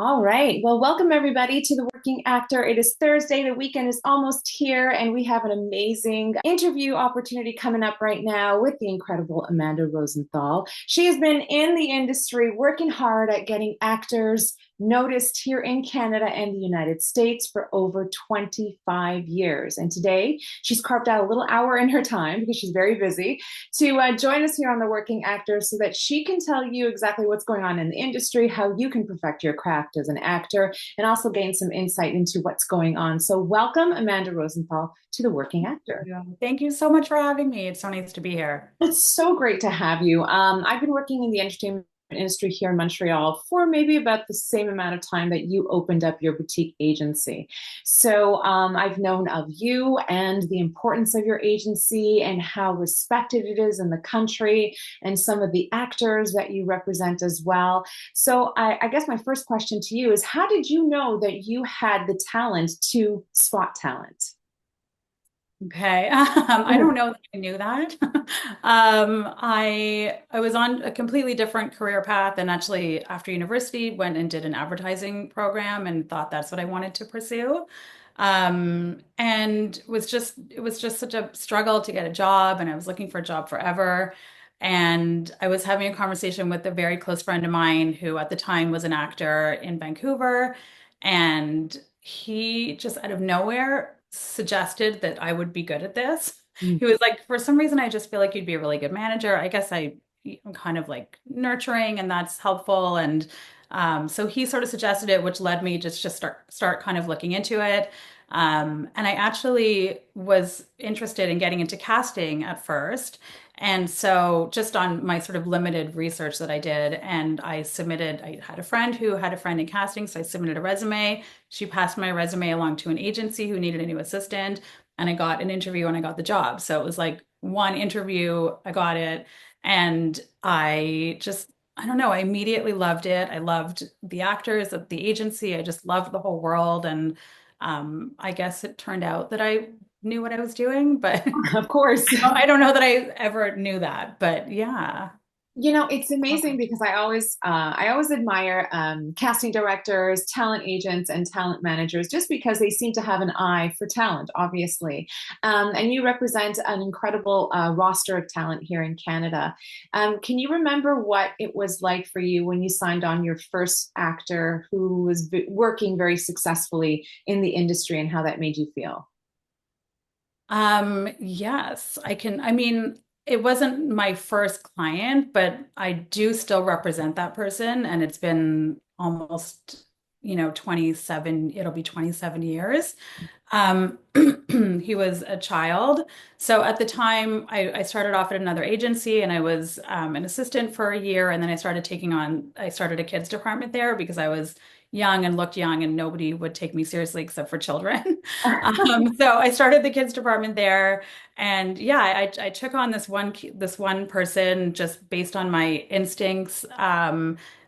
All right. Well, welcome everybody to The Working Actor. It is Thursday. The weekend is almost here, and we have an amazing interview opportunity coming up right now with the incredible Amanda Rosenthal. She has been in the industry working hard at getting actors noticed here in Canada and the United States for over 25 years. And today she's carved out a little hour in her time because she's very busy to join us here on The Working Actor so that she can tell you exactly what's going on in the industry, how you can perfect your craft as an actor, and also gain some insight into what's going on. So, welcome, Amanda Rosenthal, to The Working Actor. Yeah. Thank you so much for having me. It's so nice to be here. It's so great to have you. I've been working in the entertainment industry here in Montreal for maybe about the same amount of time that you opened up your boutique agency. So I've known of you and the importance of your agency and how respected it is in the country and some of the actors that you represent as well. So I guess my first question to you is how did you know that you had the talent to spot talent? Okay. I don't know that I knew that. I was on a completely different career path and actually after university went and did an advertising program and thought that's what I wanted to pursue. And it was just such a struggle to get a job and I was looking for a job forever. And I was having a conversation with a very close friend of mine who at the time was an actor in Vancouver. And he just out of nowhere suggested that I would be good at this. Mm. He was like, for some reason, I just feel like you'd be a really good manager. I guess I'm kind of like nurturing and that's helpful. And so he sort of suggested it, which led me just start kind of looking into it. And I actually was interested in getting into casting at first. And so just on my sort of limited research that I did, and I had a friend who had a friend in casting, so I submitted a resume. She passed my resume along to an agency who needed a new assistant, and I got an interview and I got the job. So it was like one interview, I got it, and I don't know, I immediately loved it. I loved the actors at the agency. I just loved the whole world. And I guess it turned out that I knew what I was doing, but Of course. I don't know that I ever knew that. But yeah. You know, it's amazing because I always admire casting directors, talent agents, and talent managers just because they seem to have an eye for talent, obviously. And you represent an incredible roster of talent here in Canada. Can you remember what it was like for you when you signed on your first actor who was working very successfully in the industry and how that made you feel? Yes, I can. I mean, it wasn't my first client, but I do still represent that person, and it's been almost, 27, it'll be 27 years. Um, he was a child. So at the time, I started off at another agency and I was an assistant for a year. And then I started a kids department there because I was young and looked young and nobody would take me seriously except for children. So I started the kids department there. And yeah, I took on this one person just based on my instincts,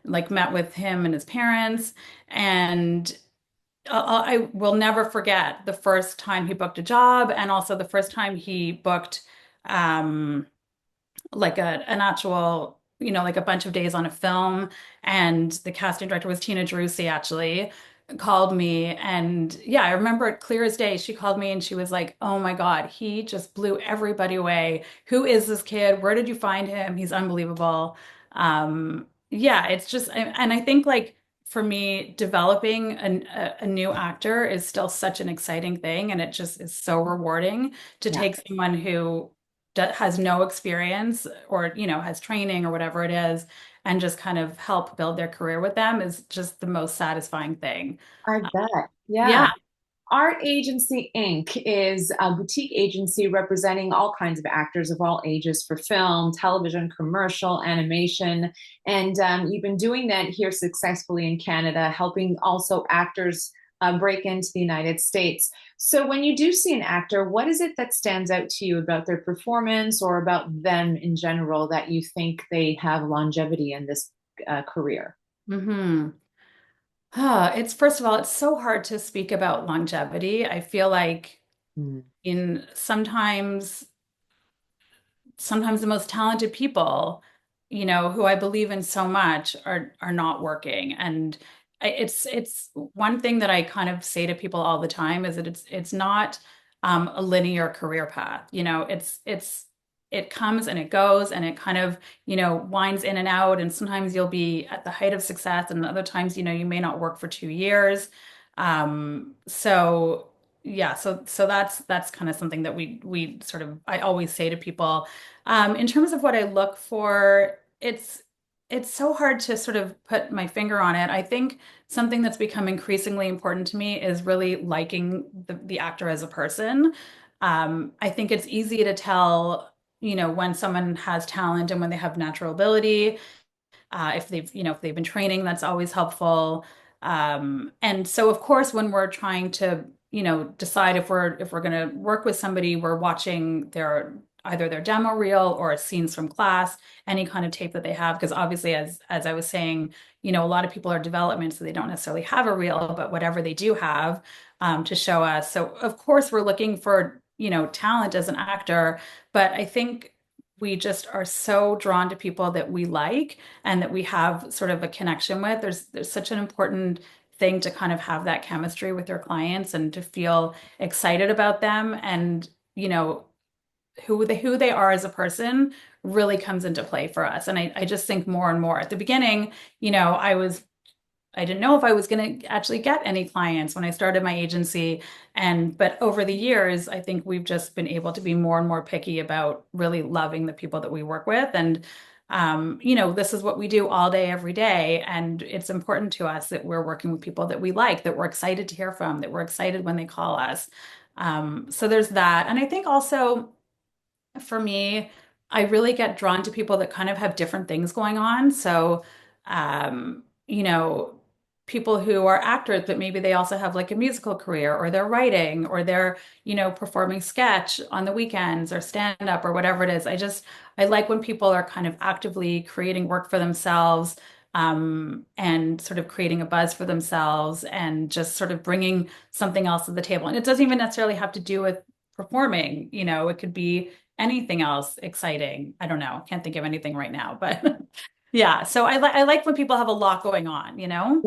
like met with him and his parents. And I will never forget the first time he booked a job and also the first time he booked um, like an actual, like a bunch of days on a film. And the casting director was Tina Drusi actually called me. And yeah, I remember it clear as day. She called me and she was like, "Oh my God, he just blew everybody away. Who is this kid? Where did you find him? He's unbelievable." Yeah, it's just, and I think like, for me, developing a new actor is still such an exciting thing, and it just is so rewarding to Yeah. take someone who has no experience or has training or whatever it is and just kind of help build their career with them is just the most satisfying thing. I bet. Yeah. Yeah. Art Agency Inc. is a boutique agency representing all kinds of actors of all ages for film, television, commercial, animation. And you've been doing that here successfully in Canada, helping also actors break into the United States. So, when you do see an actor, what is it that stands out to you about their performance or about them in general that you think they have longevity in this career? hmm It's first of all, it's so hard to speak about longevity. I feel like Mm. in sometimes the most talented people, who I believe in so much are not working. And it's one thing that I kind of say to people all the time is that it's not a linear career path. It comes and it goes and it kind of, winds in and out. And sometimes you'll be at the height of success, and other times, you may not work for 2 years. So yeah, so that's kind of something that we sort of I always say to people. In terms of what I look for, it's so hard to sort of put my finger on it. I think something that's become increasingly important to me is really liking the actor as a person. I think it's easy to tell, when someone has talent and when they have natural ability. If they've been training, that's always helpful. And so, of course, when we're trying to, decide if we're going to work with somebody, we're watching either their demo reel or scenes from class, any kind of tape that they have, because obviously, as I was saying, a lot of people are development, so they don't necessarily have a reel, but whatever they do have to show us. So, of course, we're looking for, talent as an actor, but I think we just are so drawn to people that we like and that we have sort of a connection with. There's such an important thing to kind of have that chemistry with your clients and to feel excited about them, and who they are as a person really comes into play for us. And I just think more and more at the beginning, I didn't know if I was going to actually get any clients when I started my agency. But over the years, I think we've just been able to be more and more picky about really loving the people that we work with. And, this is what we do all day, every day. And it's important to us that we're working with people that we like, that we're excited to hear from, that we're excited when they call us. So there's that. And I think also, for me, I really get drawn to people that kind of have different things going on. So, um, you know, people who are actors, but maybe they also have like a musical career, or they're writing, or they're, performing sketch on the weekends or stand up or whatever it is. I like when people are kind of actively creating work for themselves, and sort of creating a buzz for themselves and just sort of bringing something else to the table. And it doesn't even necessarily have to do with performing, it could be anything else exciting. I don't know. Can't think of anything right now, but yeah. So I like when people have a lot going on. Yeah.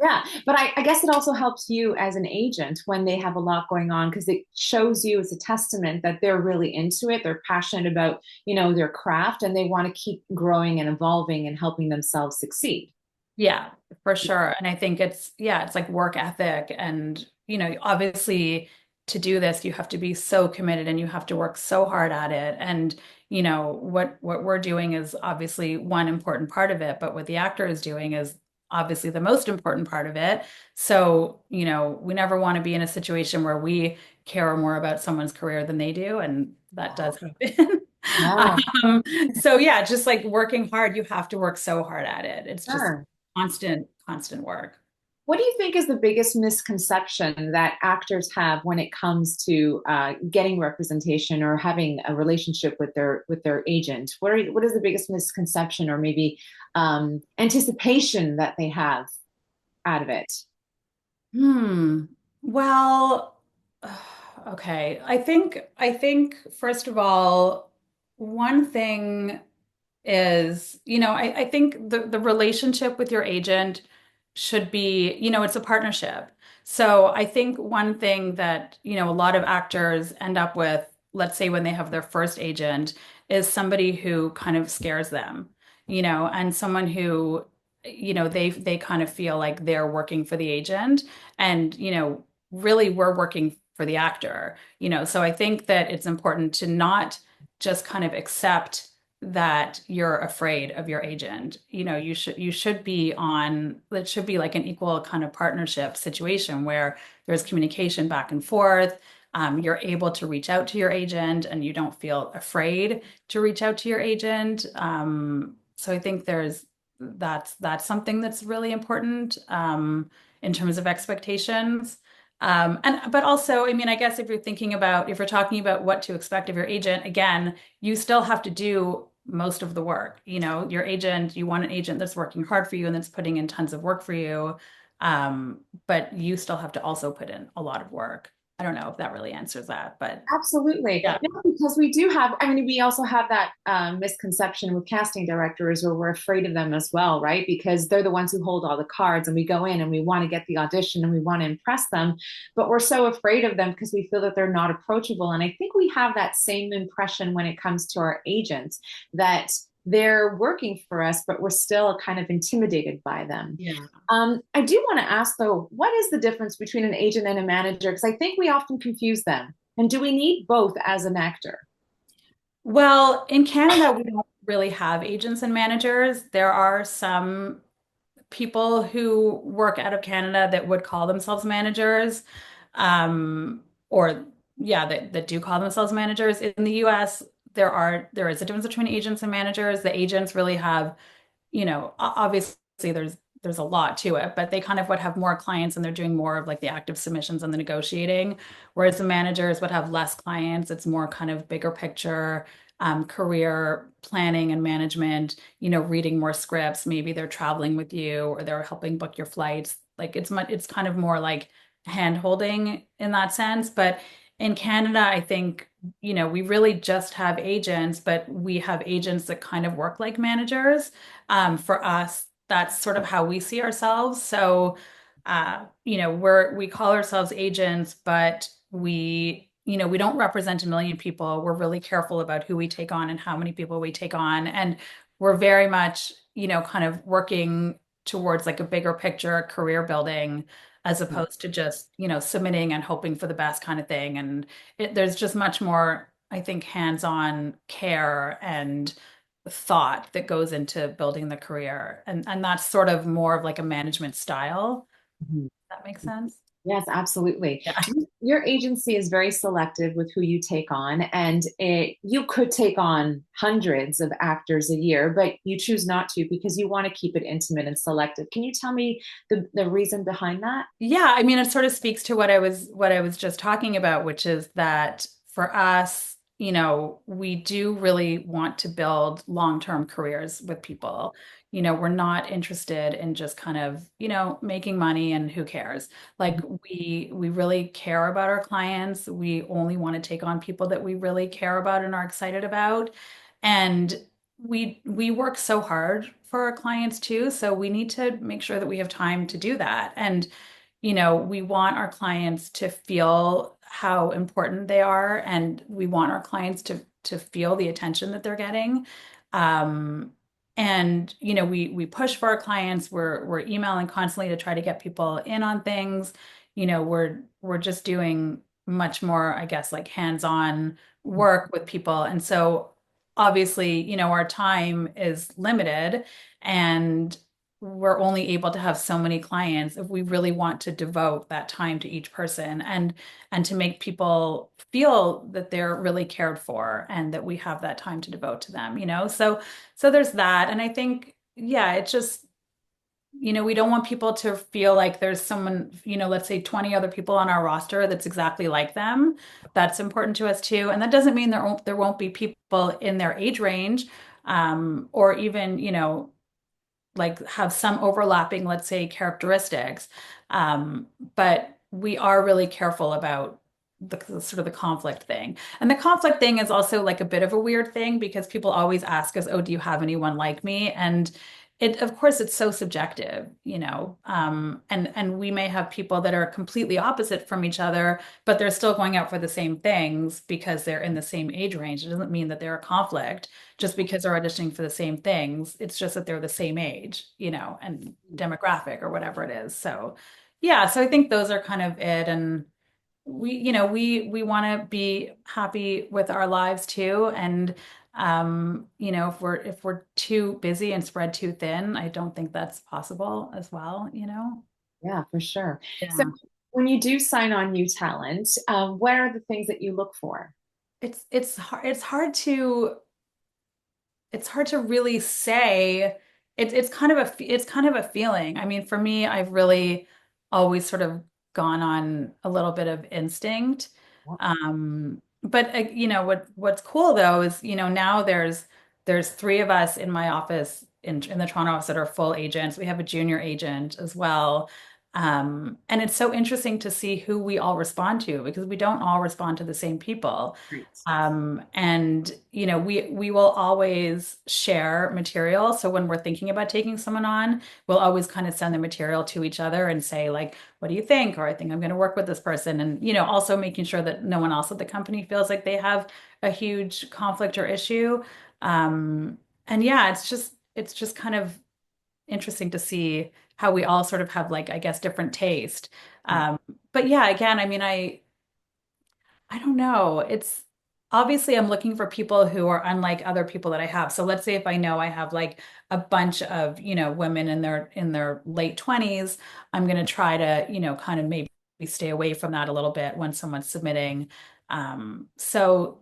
Yeah. But I guess it also helps you as an agent when they have a lot going on because it shows you it's a testament that they're really into it. They're passionate about, their craft and they want to keep growing and evolving and helping themselves succeed. Yeah, for sure. And I think it's like work ethic. And, obviously to do this, you have to be so committed and you have to work so hard at it. And, what we're doing is obviously one important part of it, but what the actor is doing is obviously the most important part of it. So, we never want to be in a situation where we care more about someone's career than they do. And that does happen. Yeah, So yeah, just like working hard, you have to work so hard at it. It's just sure. constant work. What do you think is the biggest misconception that actors have when it comes to getting representation or having a relationship with their agent? What is the biggest misconception or maybe anticipation that they have out of it? Hmm. Well, okay. I think first of all, one thing is, I think the relationship with your agent should be, it's a partnership. So I think one thing that, a lot of actors end up with, let's say when they have their first agent, is somebody who kind of scares them, and someone who, they kind of feel like they're working for the agent, and, really we're working for the actor, So I think that it's important to not just kind of accept that you're afraid of your agent. You should be on, it should be like an equal kind of partnership situation where there's communication back and forth. You're able to reach out to your agent and you don't feel afraid to reach out to your agent. So I think that's something that's really important, in terms of expectations. But also, I mean, I guess if you're talking about what to expect of your agent, again, you still have to do most of the work. You want an agent that's working hard for you and that's putting in tons of work for you. But you still have to also put in a lot of work. I don't know if that really answers that, but Absolutely. yeah. Yeah, because we do have, I mean, we also have that misconception with casting directors where we're afraid of them as well, right? Because they're the ones who hold all the cards and we go in and we want to get the audition and we want to impress them. But we're so afraid of them because we feel that they're not approachable. And I think we have that same impression when it comes to our agents that they're working for us, but we're still kind of intimidated by them. Yeah. I do want to ask though, what is the difference between an agent and a manager? Because I think we often confuse them. And do we need both as an actor? Well, in Canada, we don't really have agents and managers. There are some people who work out of Canada that would call themselves managers, or yeah, that do call themselves managers. In the US, there is a difference between agents and managers. The agents really have, obviously there's a lot to it, but they kind of would have more clients and they're doing more of like the active submissions and the negotiating, whereas the managers would have less clients. It's more kind of bigger picture, career planning and management, reading more scripts. Maybe they're traveling with you or they're helping book your flights. Like it's kind of more like hand holding in that sense. But in Canada, I think, we really just have agents, but we have agents that kind of work like managers. For us, that's sort of how we see ourselves. So, we call ourselves agents, but we don't represent a million people. We're really careful about who we take on and how many people we take on. And we're very much, kind of working towards like a bigger picture, career building, as opposed to just, submitting and hoping for the best kind of thing. And there's just much more, I think, hands-on care and thought that goes into building the career. And that's sort of more of like a management style. Mhm. That makes sense. Yes, absolutely. Yeah. Your agency is very selective with who you take on, and you could take on hundreds of actors a year, but you choose not to because you want to keep it intimate and selective. Can you tell me the reason behind that? Yeah, I mean, it sort of speaks to what I was just talking about, which is that for us, we do really want to build long-term careers with people. We're not interested in just kind of, making money and who cares. Like we really care about our clients. We only want to take on people that we really care about and are excited about. And we work so hard for our clients too, so we need to make sure that we have time to do that. And we want our clients to feel how important they are, and we want our clients to feel the attention that they're getting. Um, and we push for our clients. We're emailing constantly to try to get people in on things. We're just doing much more, I guess, like hands-on work with people. And so obviously, our time is limited and we're only able to have so many clients if we really want to devote that time to each person and to make people feel that they're really cared for and that we have that time to devote to them, so there's that. And I think, yeah, it's just, we don't want people to feel like there's someone, let's say 20 other people on our roster that's exactly like them. That's important to us too. And that doesn't mean there won't be people in their age range, or even, like have some overlapping, let's say, characteristics. But we are really careful about the sort of the conflict thing. And the conflict thing is also like a bit of a weird thing because people always ask us, "Oh, do you have anyone like me?" And of course, it's so subjective, and we may have people that are completely opposite from each other, but they're still going out for the same things because they're in the same age range. It doesn't mean that they're a conflict just because they're auditioning for the same things. It's just that they're the same age, and demographic or whatever it is. So, yeah, so I think those are kind of it. And we want to be happy with our lives too. And if we're too busy and spread too thin, I don't think that's possible as well. Yeah, for sure. So Yeah. when you do sign on new talent, what are the things that you look for? It's hard to really say. It's kind of a feeling. I mean, for me, I've really always sort of gone on a little bit of instinct. But what's cool though is, now there's three of us in my office in the Toronto office that are full agents. We have a junior agent as well. And it's so interesting to see who we all respond to because we don't all respond to the same people. Right. And we will always share material. So when we're thinking about taking someone on, we'll always kind of send the material to each other and say, like, what do you think? Or I think I'm going to work with this person. And, also making sure that no one else at the company feels like they have a huge conflict or issue. And yeah, it's just kind of interesting to see how we all sort of have like, I guess, different taste. Yeah. Um, but yeah, again, I mean, I don't know. It's obviously I'm looking for people who are unlike other people that I have. So let's say if I know I have like a bunch of, women in their late 20s, I'm going to try to, kind of maybe stay away from that a little bit when someone's submitting. So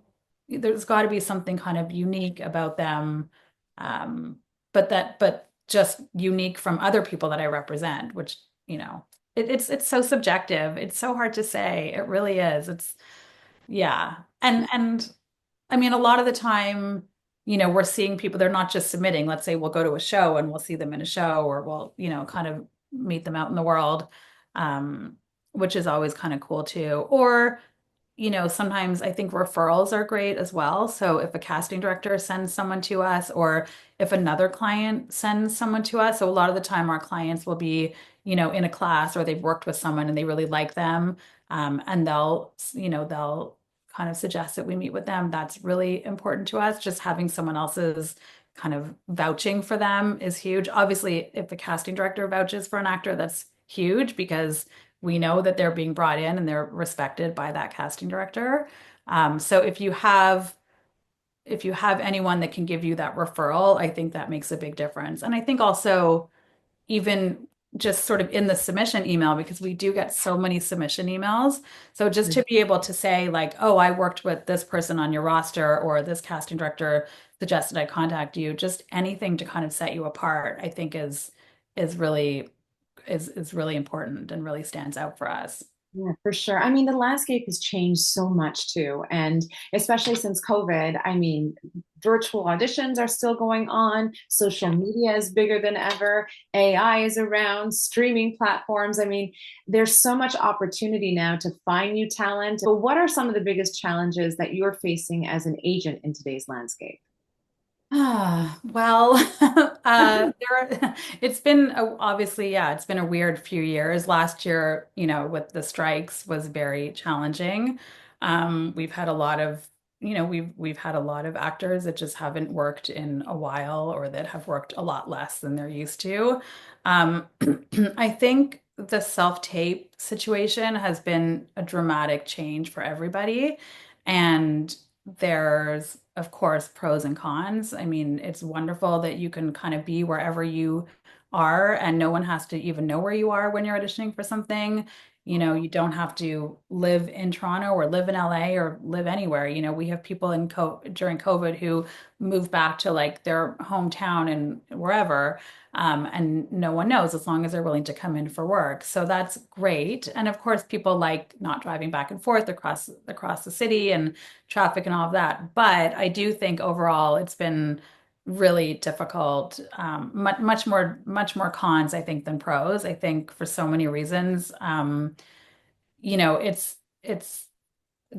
there's got to be something kind of unique about them. Um, but just unique from other people that I represent, which, it's so subjective. It's so hard to say. It really is. Yeah. And I mean, a lot of the time, we're seeing people, they're not just submitting. Let's say we'll go to a show and we'll see them in a show, or we'll, kind of meet them out in the world, um, which is always kind of cool too. Or, sometimes I think referrals are great as well. So if a casting director sends someone to us, or if another client sends someone to us, so a lot of the time our clients will be, in a class or they've worked with someone and they really like them. And they'll kind of suggest that we meet with them. That's really important to us. Just having someone else's kind of vouching for them is huge. Obviously, if the casting director vouches for an actor, that's huge because we know that they're being brought in and they're respected by that casting director. So if you have anyone that can give you that referral, I think that makes a big difference. And I think also even just sort of in the submission email, because we do get so many submission emails. So just to be able to say like, oh, I worked with this person on your roster, or this casting director suggested I contact you, just anything to kind of set you apart, I think is really is really important and really stands out for us. Yeah, for sure. I mean, the landscape has changed so much too. And especially since COVID, I mean, virtual auditions are still going on. Social media is bigger than ever. AI is around, streaming platforms. I mean, there's so much opportunity now to find new talent. But what are some of the biggest challenges that you're facing as an agent in today's landscape? Well, it's been obviously, yeah, it's been a weird few years. Last year, with the strikes was very challenging. We've had a lot of, we've had a lot of actors that just haven't worked in a while or that have worked a lot less than they're used to. Um, I think the self-tape situation has been a dramatic change for everybody. And there's, of course, pros and cons. I mean, it's wonderful that you can kind of be wherever you are and no one has to even know where you are when you're auditioning for something. You don't have to live in Toronto or live in LA or live anywhere. We have people during COVID who moved back to like their hometown and wherever, and no one knows as long as they're willing to come in for work. So that's great. And of course, people like not driving back and forth across the city and traffic and all of that. But I do think overall it's been really difficult. Much more cons, I think, than pros. I think for so many reasons. You know, it's it's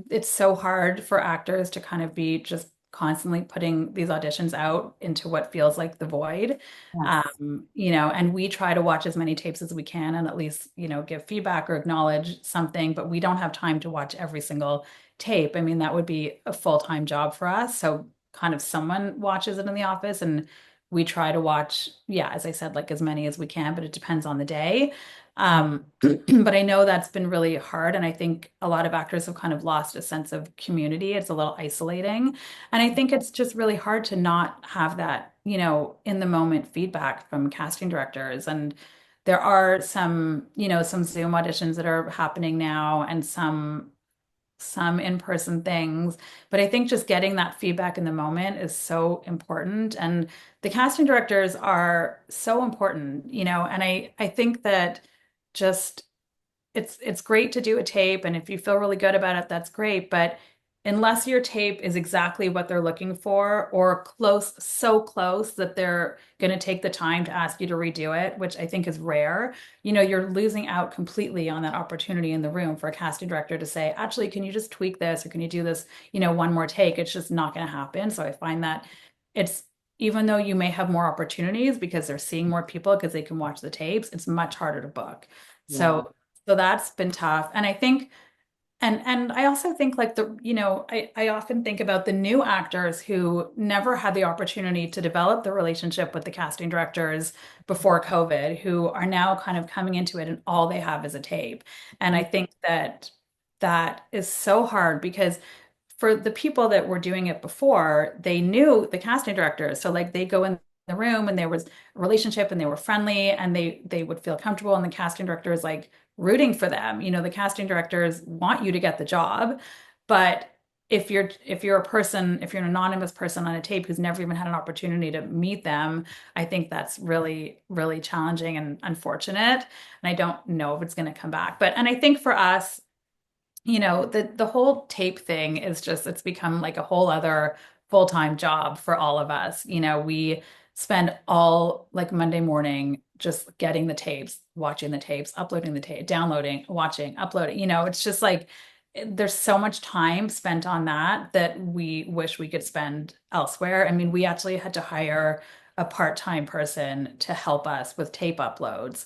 it's so hard for actors to kind of be just constantly putting these auditions out into what feels like the void. Yes. And we try to watch as many tapes as we can and at least, give feedback or acknowledge something, but we don't have time to watch every single tape. I mean, that would be a full-time job for us. So kind of someone watches it in the office and we try to watch, yeah, as I said, like as many as we can, but it depends on the day. But I know that's been really hard. And I think a lot of actors have kind of lost a sense of community. It's a little isolating. And I think it's just really hard to not have that, in the moment feedback from casting directors. And there are some Zoom auditions that are happening now and some in-person things. But I think just getting that feedback in the moment is so important. And the casting directors are so important, and I think that just it's great to do a tape, and if you feel really good about it, that's great. But unless your tape is exactly what they're looking for or close, so close that they're going to take the time to ask you to redo it, which I think is rare, you're losing out completely on that opportunity in the room for a casting director to say, actually, can you just tweak this or can you do this, one more take? It's just not going to happen. So I find that it's, even though you may have more opportunities because they're seeing more people because they can watch the tapes, it's much harder to book. Yeah. So that's been tough. And I think and I also think like I often think about the new actors who never had the opportunity to develop the relationship with the casting directors before COVID, who are now kind of coming into it and all they have is a tape. And I think that that is so hard because for the people that were doing it before, they knew the casting directors. So like they go in the room and there was a relationship and they were friendly and they would feel comfortable and the casting director is like rooting for them. The casting directors want you to get the job, but if you're a person, if you're an anonymous person on a tape who's never even had an opportunity to meet them, I think that's really, really challenging and unfortunate. And I don't know if it's going to come back. And I think for us, the whole tape thing is just it's become like a whole other full-time job for all of us. We spend all like Monday morning just getting the tapes, watching the tapes, uploading the tape, downloading, watching, uploading. It's just like there's so much time spent on that that we wish we could spend elsewhere. I mean, we actually had to hire a part-time person to help us with tape uploads,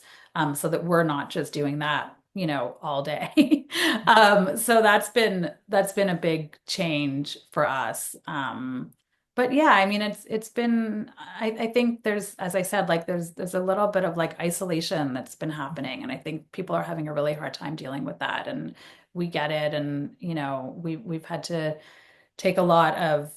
so that we're not just doing that, all day. So that's been a big change for us. But yeah, I mean, it's been, I think there's, as I said, like there's a little bit of like isolation that's been happening, and I think people are having a really hard time dealing with that, and we get it, and we've had to take a lot of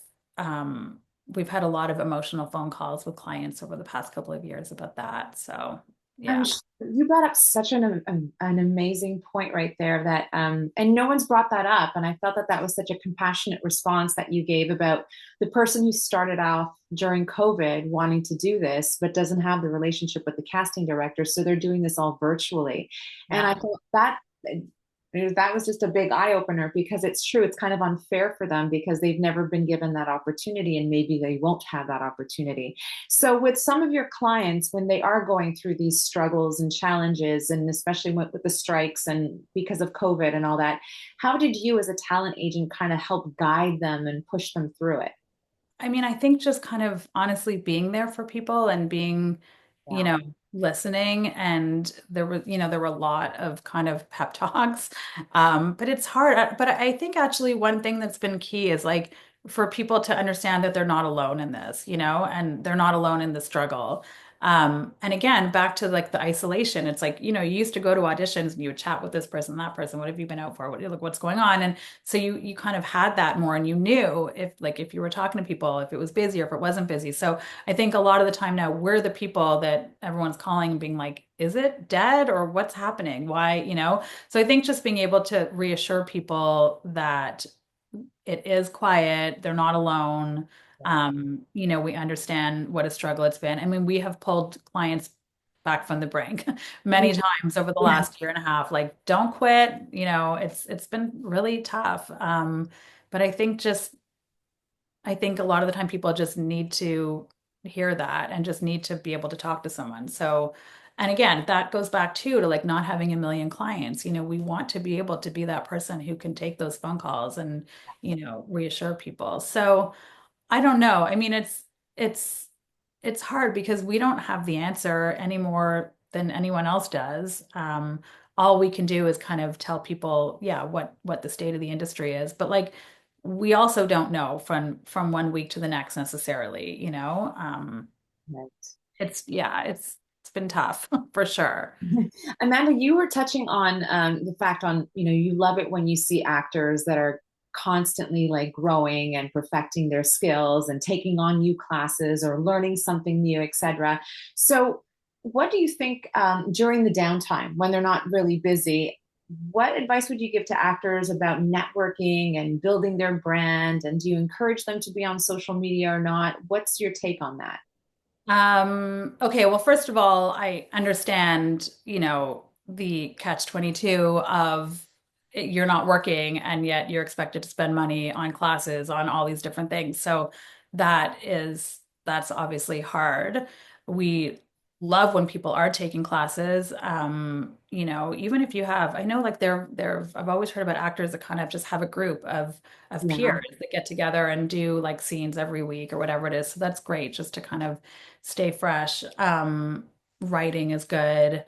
we've had a lot of emotional phone calls with clients over the past couple of years about that. So I'm yeah. sh You brought up such an amazing point right there that and no one's brought that up, and I felt that that was such a compassionate response that you gave about the person who started off during COVID wanting to do this but doesn't have the relationship with the casting director, so they're doing this all virtually. And I Yeah. thought that was just a big eye opener because it's true, it's kind of unfair for them because they've never been given that opportunity and maybe they won't have that opportunity. So, with some of your clients, when they are going through these struggles and challenges, and especially with the strikes and because of COVID and all that, how did you as a talent agent kind of help guide them and push them through it? I mean, I think just kind of honestly being there for people and being, you Yeah. know, listening. And there were a lot of kind of pep talks. But it's hard. But I think actually one thing that's been key is like for people to understand that they're not alone in this, and they're not alone in the struggle. And again, back to like the isolation, it's like, you used to go to auditions and you would chat with this person, that person, what have you been out for? What's going on? And so you kind of had that more and you knew if you were talking to people, if it was busy or if it wasn't busy. So I think a lot of the time now we're the people that everyone's calling and being like, is it dead or what's happening? Why, So I think just being able to reassure people that it is quiet, they're not alone. We understand what a struggle it's been. I mean, we have pulled clients back from the brink many times over the Yeah. last year and a half. Like, don't quit. It's been really tough. But I think a lot of the time people just need to hear that and just need to be able to talk to someone. So, and again, that goes back too to like not having a million clients. We want to be able to be that person who can take those phone calls and, reassure people. So, I don't know. I mean, it's it's hard because we don't have the answer any more than anyone else does. All we can do is kind of tell people, yeah, what the state of the industry is. But like we also don't know from one week to the next necessarily. Right. It's yeah, it's been tough for sure. Amanda, you were touching on the fact on, you love it when you see actors that are constantly like growing and perfecting their skills and taking on new classes or learning something new, etc. So, what do you think during the downtime when they're not really busy? What advice would you give to actors about networking and building their brand? And do you encourage them to be on social media or not? What's your take on that? Okay, well, first of all, I understand, the catch 22 of you're not working and yet you're expected to spend money on classes, on all these different things. So that's obviously hard. We love when people are taking classes. Even if you have, I know like I've always heard about actors that kind of just have a group of Yeah. peers that get together and do like scenes every week or whatever it is. So that's great just to kind of stay fresh. Writing is good.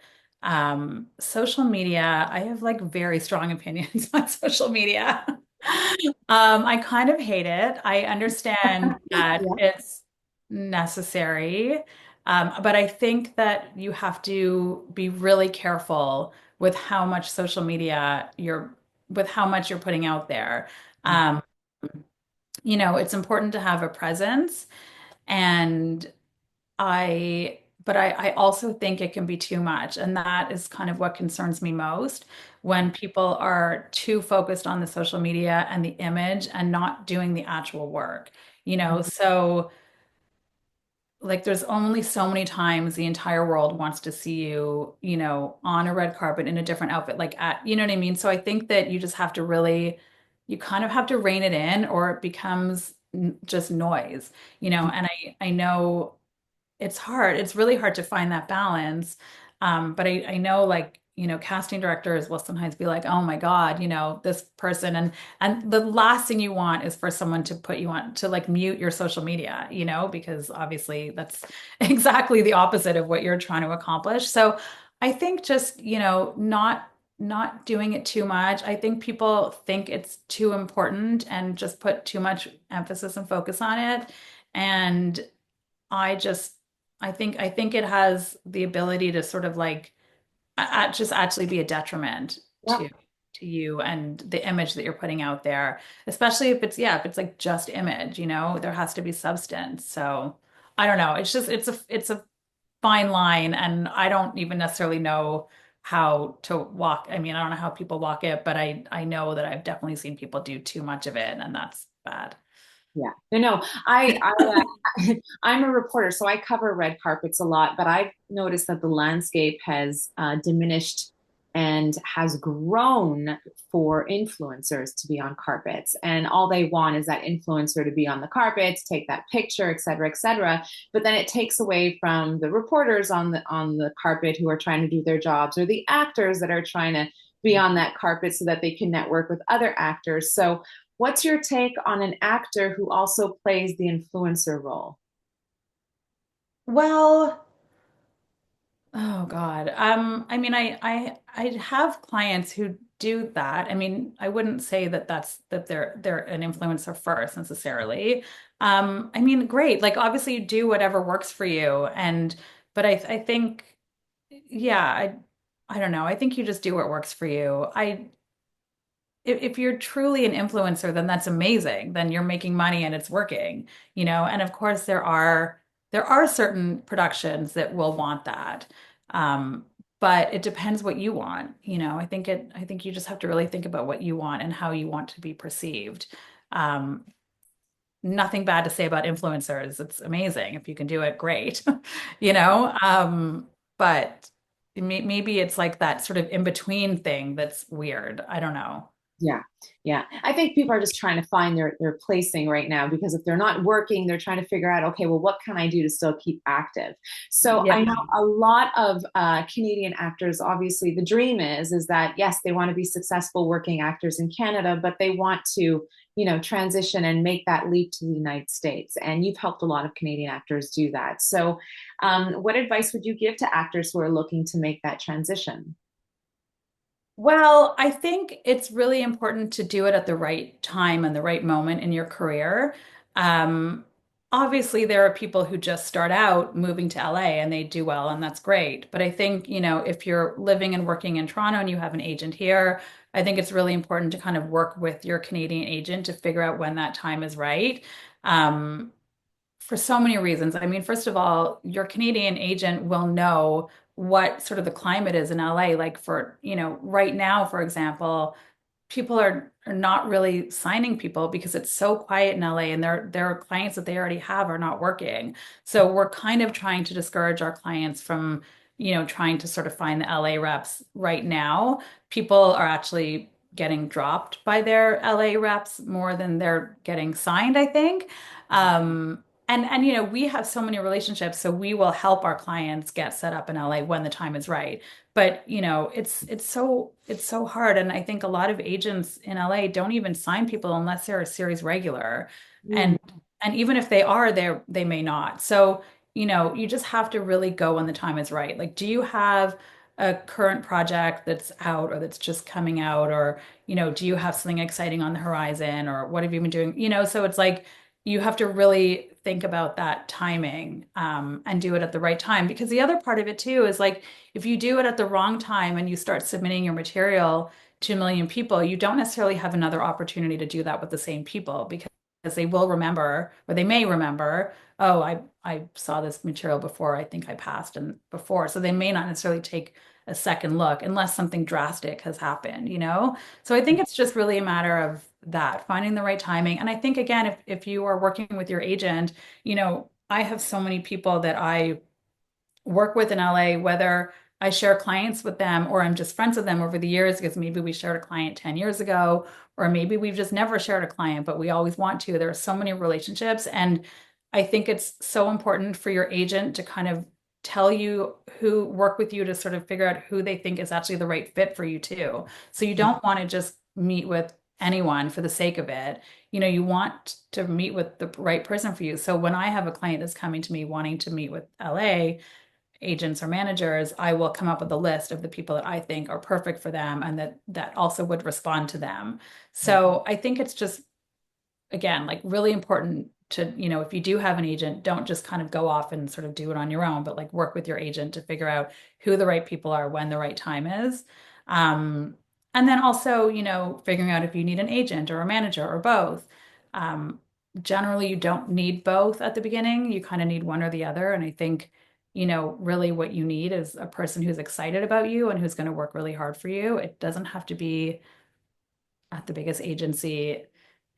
Social media, I have like very strong opinions on social media. I kind of hate it. I understand that Yeah. it's necessary, but I think that you have to be really careful with how much social media with how much you're putting out there. Um, it's important to have a presence, and but I also think it can be too much. And that is kind of what concerns me most when people are too focused on the social media and the image and not doing the actual work. So like there's only so many times the entire world wants to see you, on a red carpet in a different outfit, like you know what I mean? So I think that you kind of have to rein it in or it becomes just noise, and I know it's hard. It's really hard to find that balance. But I know like, casting directors will sometimes be like, oh my God, this person and the last thing you want is for someone to put you on to like mute your social media, because obviously that's exactly the opposite of what you're trying to accomplish. So I think just, not doing it too much. I think people think it's too important and just put too much emphasis and focus on it. And I just I think it has the ability to sort of like just actually be a detriment Yeah. to you and the image that you're putting out there, especially if it's like just image, there has to be substance. So I don't know. It's just it's a fine line, and I don't even necessarily know how to walk. I mean, I don't know how people walk it, but I know that I've definitely seen people do too much of it, and that's bad. Yeah. No, I'm a reporter, so I cover red carpets a lot, but I've noticed that the landscape has diminished and has grown for influencers to be on carpets. And all they want is that influencer to be on the carpet, to take that picture, et cetera, et cetera. But then it takes away from the reporters on the carpet who are trying to do their jobs, or the actors that are trying to be on that carpet so that they can network with other actors. So what's your take on an actor who also plays the influencer role? Well, oh God. I mean, I have clients who do that. I mean, I wouldn't say that they're an influencer first necessarily. I mean, great. Like obviously you do whatever works for you. But I think, yeah, I don't know. I think you just do what works for you. If you're truly an influencer, then that's amazing. Then you're making money and it's working, And of course, there are certain productions that will want that, but it depends what you want. I think you just have to really think about what you want and how you want to be perceived. Um, Nothing bad to say about influencers. It's amazing if you can do it, great, you know. But maybe it's like that sort of in between thing that's weird. I don't know. Yeah, yeah. I think people are just trying to find their placing right now because if they're not working, they're trying to figure out, okay, well, what can I do to still keep active? So Yeah. I know a lot of Canadian actors. Obviously, the dream is that yes, they want to be successful working actors in Canada, but they want to, transition and make that leap to the United States. And you've helped a lot of Canadian actors do that. So, what advice would you give to actors who are looking to make that transition? Well, I think it's really important to do it at the right time and the right moment in your career. Um, Obviously, there are people who just start out moving to LA and they do well, and that's great. But I think, if you're living and working in Toronto and you have an agent here, I think it's really important to kind of work with your Canadian agent to figure out when that time is right. Um, for so many reasons. I mean, first of all, your Canadian agent will know what sort of the climate is in LA. Like for, right now, for example, people are not really signing people because it's so quiet in LA and their clients that they already have are not working. So we're kind of trying to discourage our clients from, trying to sort of find the LA reps right now. People are actually getting dropped by their LA reps more than they're getting signed, I think. And we have so many relationships, so we will help our clients get set up in LA when the time is right. But it's so hard, and I think a lot of agents in LA don't even sign people unless they're a series regular, Mm. and and even if they are, they may not. So you just have to really go when the time is right. Like, do you have a current project that's out or that's just coming out, or do you have something exciting on the horizon, or what have you been doing? So it's like you have to really think about that timing, and do it at the right time. Because the other part of it too is like if you do it at the wrong time and you start submitting your material to a million people, you don't necessarily have another opportunity to do that with the same people because they will remember, or they may remember, oh, I saw this material before, I think I passed and before. So they may not necessarily take a second look unless something drastic has happened. So I think it's just really a matter of that, finding the right timing. And I think again, if you are working with your agent, I have so many people that I work with in LA, whether I share clients with them or I'm just friends with them over the years because maybe we shared a client 10 years ago, or maybe we've just never shared a client, but we always want to. There are so many relationships. And I think it's so important for your agent to kind of tell you who work with you to sort of figure out who they think is actually the right fit for you too. So you don't want to just meet with anyone for the sake of it. You want to meet with the right person for you. So when I have a client that's coming to me wanting to meet with LA, agents or managers, I will come up with a list of the people that I think are perfect for them and that also would respond to them. So I think it's just, again, like really important to, if you do have an agent, don't just kind of go off and sort of do it on your own, but like work with your agent to figure out who the right people are when the right time is. Um, and then also, figuring out if you need an agent or a manager or both. Um, Generally, you don't need both at the beginning. You kind of need one or the other. And I think, really what you need is a person who's excited about you and who's going to work really hard for you. It doesn't have to be at the biggest agency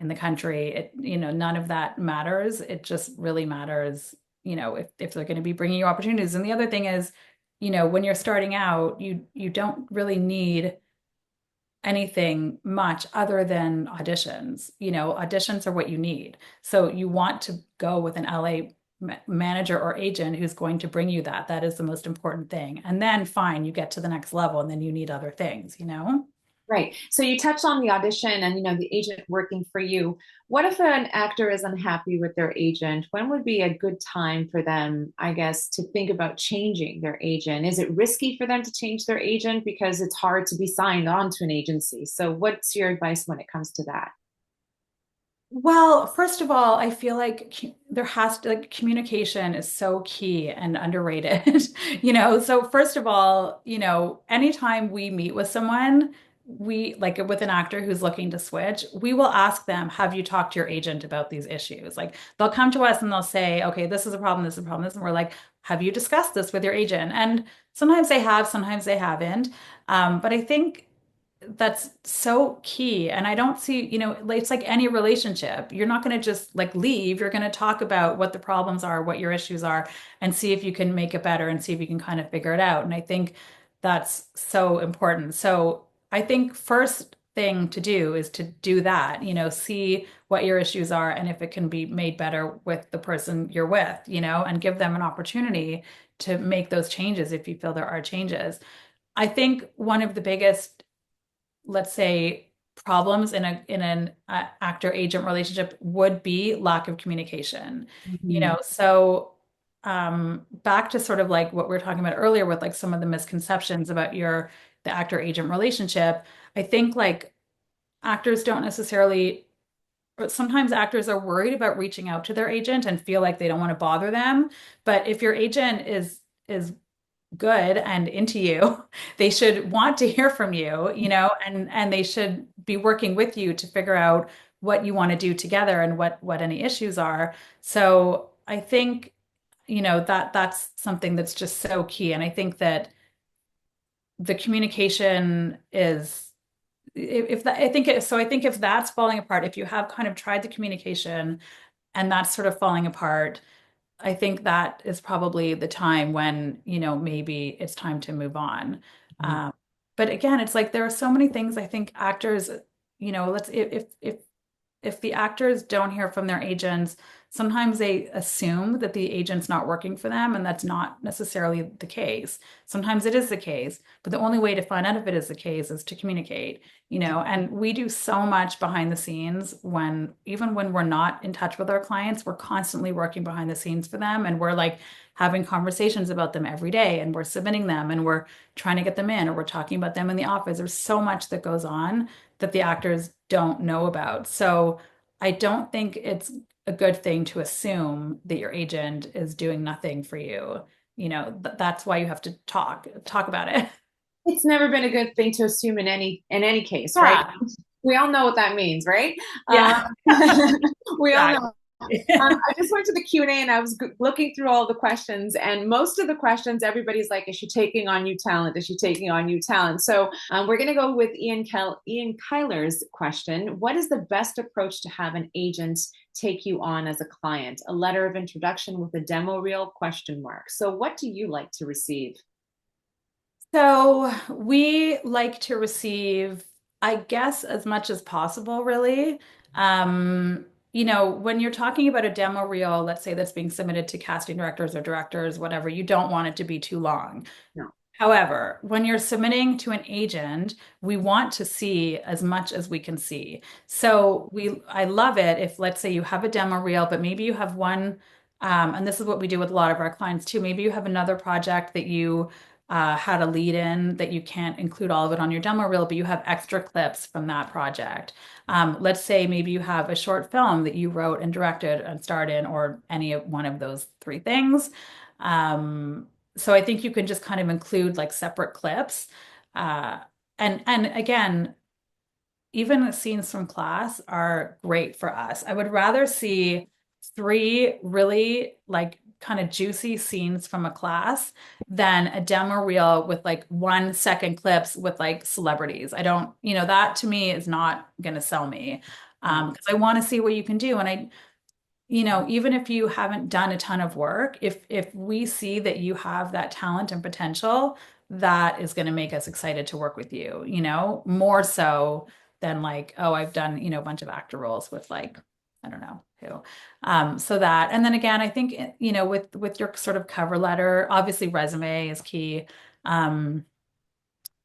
in the country. None of that matters. It just really matters, if they're going to be bringing you opportunities. And the other thing is, when you're starting out, you don't really need anything much other than auditions. Auditions are what you need. So you want to go with an LA manager or agent who's going to bring you that. That is the most important thing. And then fine, you get to the next level and then you need other things. Right. So you touched on the audition and the agent working for you. What if an actor is unhappy with their agent? When would be a good time for them, I guess, to think about changing their agent? Is it risky for them to change their agent because it's hard to be signed on to an agency? So what's your advice when it comes to that? Well, first of all, I feel like there has to, like, communication is so key and underrated. So first of all, anytime we meet with someone, we like with an actor who's looking to switch, we will ask them, have you talked to your agent about these issues? Like they'll come to us and they'll say, okay, this is a problem, this is a problem, this, and we're like, have you discussed this with your agent? And sometimes they have, sometimes they haven't. But I think that's so key. And I don't see, it's like any relationship. You're not going to just like leave. You're going to talk about what the problems are, what your issues are, and see if you can make it better and see if you can kind of figure it out. And I think that's so important. So I think first thing to do is to do that, see what your issues are and if it can be made better with the person you're with, and give them an opportunity to make those changes if you feel there are changes. I think one of the biggest, let's say, problems in an actor agent relationship would be lack of communication. Mhm. So back to sort of like what we were talking about earlier with like some of the misconceptions about the actor agent relationship. I think like actors don't necessarily, but sometimes actors are worried about reaching out to their agent and feel like they don't want to bother them. But if your agent is good and into you, they should want to hear from you, and they should be working with you to figure out what you want to do together and what any issues are. So I think, that's something that's just so key. And I think that the communication is if that I think it, so I think if that's falling apart, if you have kind of tried the communication and that's sort of falling apart, I think that is probably the time when, maybe it's time to move on. Um, But again, it's like there are so many things I think actors, let's if the actors don't hear from their agents, sometimes they assume that the agent's not working for them, and that's not necessarily the case. Sometimes it is the case, but the only way to find out if it is the case is to communicate, and we do so much behind the scenes even when we're not in touch with our clients, we're constantly working behind the scenes for them, and we're like having conversations about them every day, and we're submitting them, and we're trying to get them in, or we're talking about them in the office. There's so much that goes on that the actors don't know about. So I don't think it's a good thing to assume that your agent is doing nothing for you. That's why you have to talk about it. It's never been a good thing to assume in any case, right? Yeah. We all know what that means, right? Um, Yeah. we all know. Exactly. I just went to the Q&A and I was looking through all the questions, and most of the questions, everybody's like, is she taking on new talent? Is she taking on new talent? So we're going to go with Ian Kyler's question. What is the best approach to have an agent take you on as a client? A letter of introduction with a demo reel question mark. So what do you like to receive? So we like to receive, I guess, as much as possible, really. When you're talking about a demo reel, let's say that's being submitted to casting directors or directors, whatever, you don't want it to be too long. No. However, when you're submitting to an agent, we want to see as much as we can see. So I love it if, let's say, you have a demo reel, but maybe you have one, and this is what we do with a lot of our clients too. Maybe you have another project that you had a lead in that you can't include all of it on your demo reel, but you have extra clips from that project. Let's say maybe you have a short film that you wrote and directed and starred in, or any of one of those three things. So I think you can just kind of include like separate clips. Uh, and again, even scenes from class are great for us. I would rather see three really like kind of juicy scenes from a class than a demo reel with like 1 second clips with like celebrities. I don't, that to me is not going to sell me. No. Because I want to see what you can do. And even if you haven't done a ton of work, if we see that you have that talent and potential, that is going to make us excited to work with you, more so than like, oh, I've done, a bunch of actor roles with like, I don't know who. So that, and then again, I think, with your sort of cover letter, obviously resume is key. Um,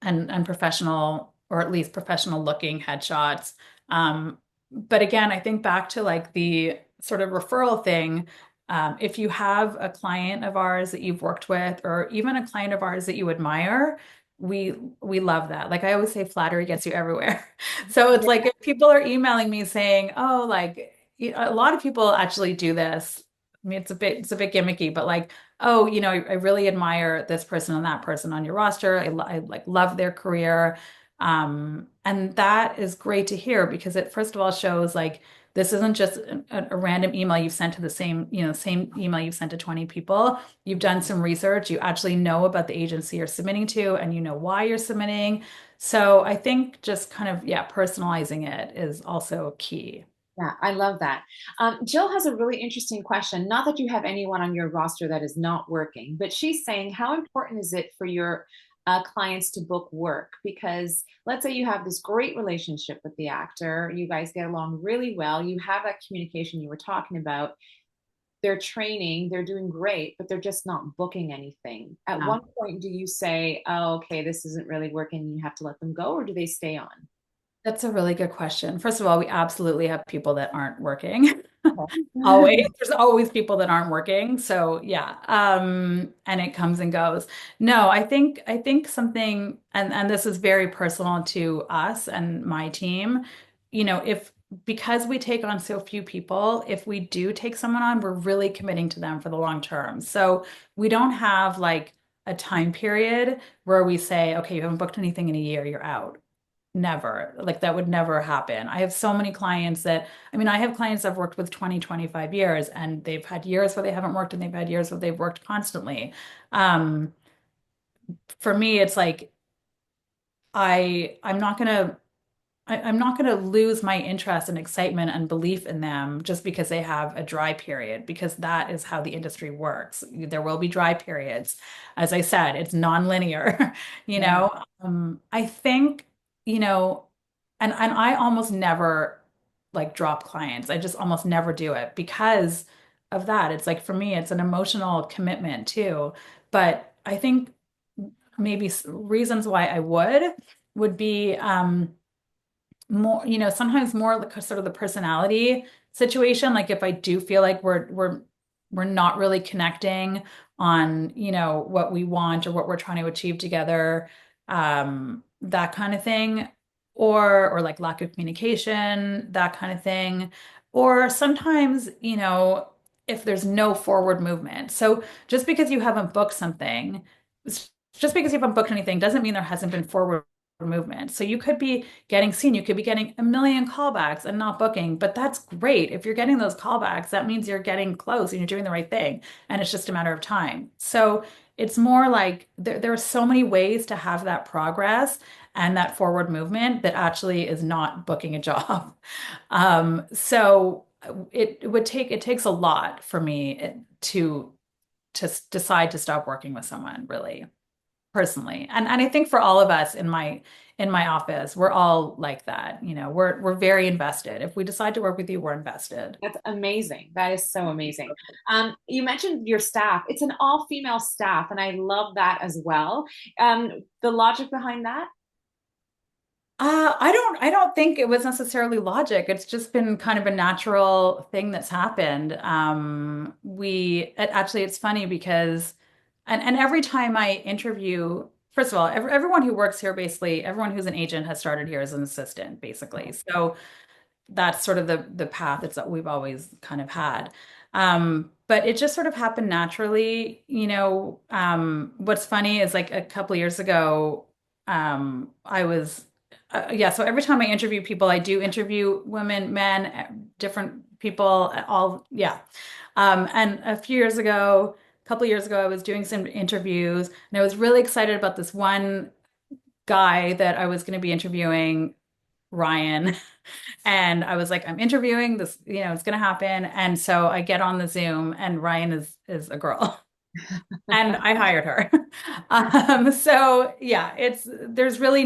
and professional, or at least professional looking headshots. But again, I think back to like the sort of referral thing. If you have a client of ours that you've worked with, or even a client of ours that you admire, we love that. Like I always say, flattery gets you everywhere. So it's like if people are emailing me saying, "Oh, like a lot of people actually do this." I mean, it's a bit gimmicky, but like, oh, I really admire this person and that person on your roster. I like love their career. And that is great to hear because it first of all shows like this isn't just a random email you've sent to the same email you've sent to 20 people. You've done some research. You actually know about the agency you're submitting to, and you know why you're submitting. So I think just kind of, yeah, personalizing it is also key. Yeah, I love that. Jill has a really interesting question. Not that you have anyone on your roster that is not working, but she's saying, how important is it for your clients to book work? Because let's say you have this great relationship with the actor, you guys get along really well, you have that communication you were talking about, they're training, they're doing great, but they're just not booking anything. At Yeah. one point, do you say, oh, okay, this isn't really working, you have to let them go, or do they stay on? That's a really good question. First of all, we absolutely have people that aren't working. Okay. Always. There's always people that aren't working. So yeah. And it comes and goes. No, I think something, and this is very personal to us and my team, if because we take on so few people, if we do take someone on, we're really committing to them for the long term. So we don't have like a time period where we say, okay, you haven't booked anything in a year, you're out. Never. Like that would never happen. I have so many clients that, I mean, I have clients I've worked with 20, 25 years, and they've had years where they haven't worked, and they've had years where they've worked constantly. Um, for me, it's like I'm not gonna I'm not going to lose my interest and excitement and belief in them just because they have a dry period, because that is how the industry works. There will be dry periods. As I said, it's non-linear, you Yeah. know. I think, you know, and I almost never like drop clients. I just almost never do it because of that. It's like for me, it's an emotional commitment too. But I think maybe reasons why I would be more, sometimes more like sort of the personality situation. Like if I do feel like we're not really connecting on, what we want or what we're trying to achieve together, that kind of thing, or like lack of communication, that kind of thing. Or sometimes, if there's no forward movement. So just because you haven't booked something, just because you haven't booked anything doesn't mean there hasn't been forward movement. So you could be getting seen, you could be getting a million callbacks and not booking, but that's great. If you're getting those callbacks, that means you're getting close and you're doing the right thing. And it's just a matter of time. So it's more like there are so many ways to have that progress and that forward movement that actually is not booking a job. So it takes a lot for me to decide to stop working with someone, really personally. And I think for all of us in my office, we're all like that. We're very invested. If we decide to work with you, we're invested. That's amazing. That is so amazing. You mentioned your staff. It's an all-female staff, and I love that as well. The logic behind that? I don't think it was necessarily logic. It's just been kind of a natural thing that's happened. Actually, it's funny because, and every time I interview, first of all, everyone who works here, basically, everyone who's an agent has started here as an assistant, basically. So that's sort of the path that we've always kind of had. But it just sort of happened naturally. What's funny is like a couple of years ago, I was, yeah, so every time I interview people, I do interview women, men, different people, all, yeah. And a few years ago, a couple of years ago, I was doing some interviews and I was really excited about this one guy that I was going to be interviewing, Ryan. And I was like, I'm interviewing this, it's going to happen. And so I get on the Zoom and Ryan is a girl and I hired her. So yeah, there's really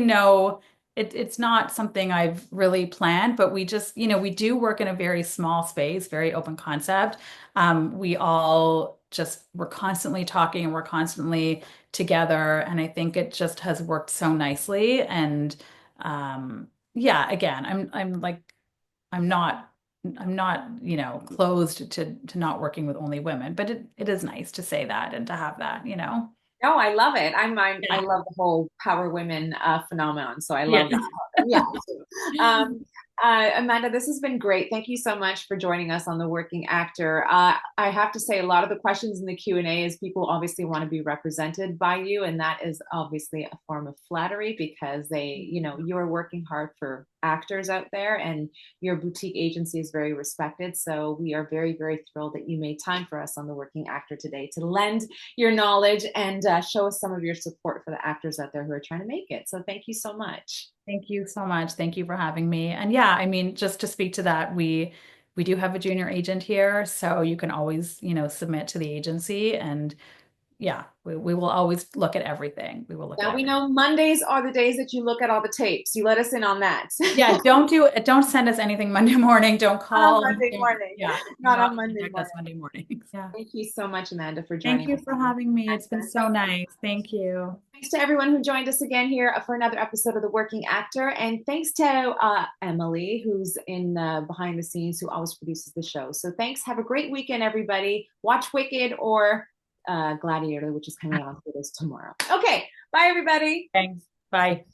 it's not something I've really planned, but we just, we do work in a very small space, very open concept. We're constantly talking and we're constantly together. And I think it just has worked so nicely. And, yeah, again, I'm not I'm not, closed to not working with only women, but it is nice to say that and to have that. No, I love it. I Yeah. love the whole power women phenomenon. So I Yeah. love that. Yeah. Amanda, this has been great. Thank you so much for joining us on The Working Actor. I have to say, a lot of the questions in the Q&A is people obviously want to be represented by you, and that is obviously a form of flattery because you're working hard for actors out there, and your boutique agency is very respected. So we are very, very thrilled that you made time for us on The Working Actor today to lend your knowledge and show us some of your support for the actors out there who are trying to make it. So thank you so much. Thank you so much. Thank you for having me. And yeah, I mean, just to speak to that, we do have a junior agent here, so you can always, submit to the agency. And yeah, we will always look at everything. We will look at Now we everything. know Mondays are the days that you look at all the tapes. You let us in on that. Yeah, don't send us anything Monday morning. Don't Not on call. Monday morning. Yeah, do Not not on Monday contact us morning. Monday mornings. Yeah. Thank you so much, Amanda, for Thank joining you us for on The having me. It's been Actor. so nice. Thank you. Thanks to everyone who joined us again here for another episode of The Working Actor. And thanks to Emily, who's in behind the scenes, who always produces the show. So thanks. Have a great weekend, everybody. Watch Wicked or Gladiator, which is coming out on theaters tomorrow. Okay. Bye, everybody. Thanks. Bye.